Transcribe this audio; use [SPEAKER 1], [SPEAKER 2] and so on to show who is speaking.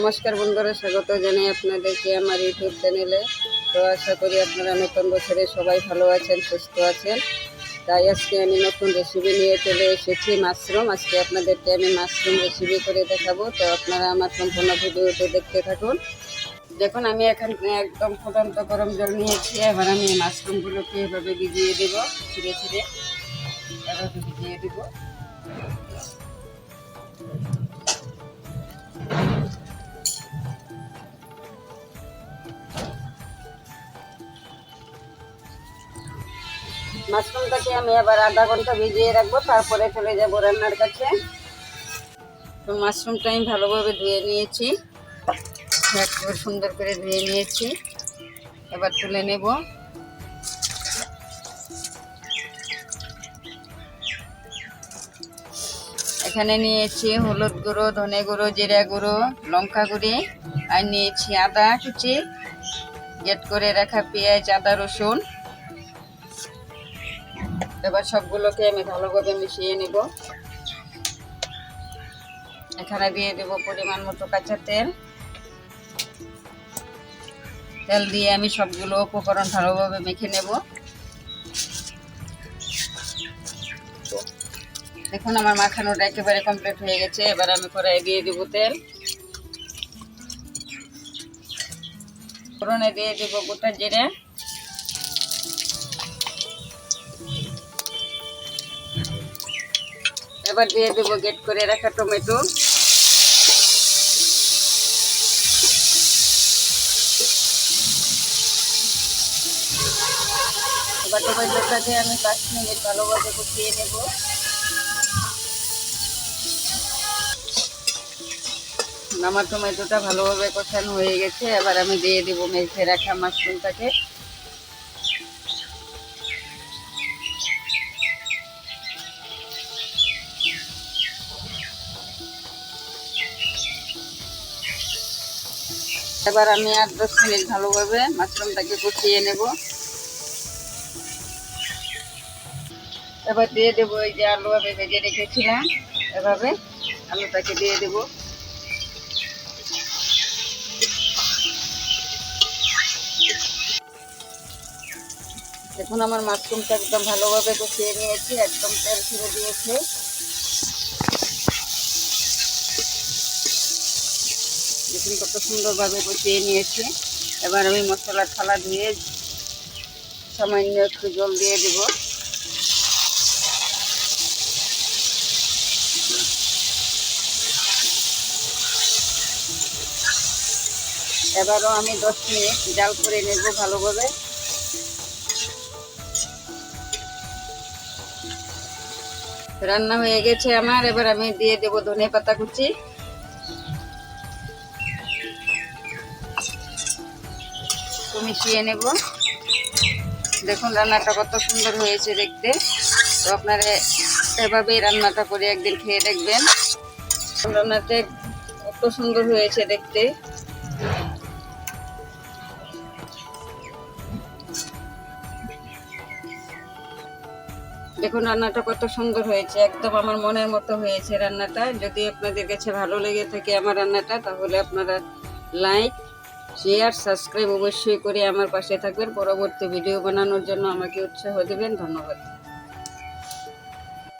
[SPEAKER 1] নমস্কার বন্ধুরা, স্বাগত জানাই আপনাদেরকে আমার ইউটিউব চ্যানেলে। তো আশা করি আপনারা নতুন বছরে সবাই ভালো আছেন, সুস্থ আছেন। তাই আজকে আমি নতুন রেসিপি নিয়ে চলে এসেছি মাশরুম। আজকে আপনাদেরকে আমি মাশরুম রেসিপি করে দেখাবো। তো আপনারা আমার সম্পূর্ণ ভিডিওতে দেখতে থাকুন। দেখুন, আমি এখানে একদম ফুটন্ত গরম জল নিয়েছি। এবার আমি মাশরুমগুলোকে এভাবে ভিজিয়ে দেবো, ছিঁড়ে ছিঁড়ে এভাবে ভিজিয়ে দেবো। মাশরুমটাকে আমি আবার আধা ঘন্টা ভিজিয়ে রাখবো, তারপরে চলে যাবো রান্নার কাছে। তো মাশরুমটা আমি ভালোভাবে ধুয়ে নিয়েছি, একবার সুন্দর করে ধুয়ে নিয়েছি। এবার তুলে নেব। এখানে নিয়েছি হলুদ গুঁড়ো, ধনে গুঁড়ো, জিরা গুঁড়ো, লঙ্কা গুঁড়ি, আর নিয়েছি আদা কুচি, গ্রেট করে রাখা পেঁয়াজ, আদা, রসুন। এবার সবগুলোকে আমি ভালোভাবে মিশিয়ে নেব। এখানে দিয়ে দেব পরিমাণ মতো কাঁচা তেল। তেল দিয়ে আমি সবগুলো উপকরণ ভালোভাবে মেখে নেব। দেখুন, আমার মাখানোটা একেবারে কমপ্লিট হয়ে গেছে। এবার আমি কড়াইয়ে দিয়ে দেব তেল। ফোড়নে দিয়ে দেব গোটা জিরে, এবার দিয়ে দেব গ্রেট করে রাখা টমেটো, এবার টমেটোটাকে আমি 5 মিনিট ভালোভাবে কষিয়ে নেব। আমার টমেটোটা ভালোভাবে কষানো হয়ে গেছে। এবার আমি দিয়ে দেব মেখে রাখা মাশরুমটাকে। এবার আমি 8-10 মিনিট ভালোভাবে মাশরুমটাকে কষিয়ে নেব। এবার দিয়ে দেবো এই যে আলু আমি ভেজে রেখেছিলাম, এভাবে আলুটাকে দিয়ে দেব। দেখুন, আমার মাশরুমটা একদম ভালোভাবে কষিয়ে নিয়েছি, একদম তেল ছেড়ে দিয়েছে। দেখুন কত সুন্দরভাবে কষিয়ে নিয়েছি। এবার আমি মশলার থালা ধুয়ে সামান্য একটু জল দিয়ে দেব। এবারও আমি 10 মিনিট জাল করে নেব ভালোভাবে। রান্না হয়ে গেছে আমার। এবার আমি দিয়ে দেব ধনে পাতা কুচি, মিশিয়ে নেব। দেখুন রান্নাটা কত সুন্দর হয়েছে দেখতে। তো আপনারা এভাবেই রান্নাটা করে একদিন খেয়ে দেখবেন। রান্নাটা কত সুন্দর হয়েছে দেখতে। দেখুন রান্নাটা কত সুন্দর হয়েছে, একদম আমার মনের মতো হয়েছে রান্নাটা। যদি আপনাদের কাছে ভালো লেগে থাকে আমার রান্নাটা, তাহলে আপনারা লাইক, শেয়ার, সাবস্ক্রাইব অবশ্যই করে আমার পাশে থাকবেন। পরবর্তী ভিডিও বানানোর জন্য আমাকে উৎসাহ দেবেন। ধন্যবাদ।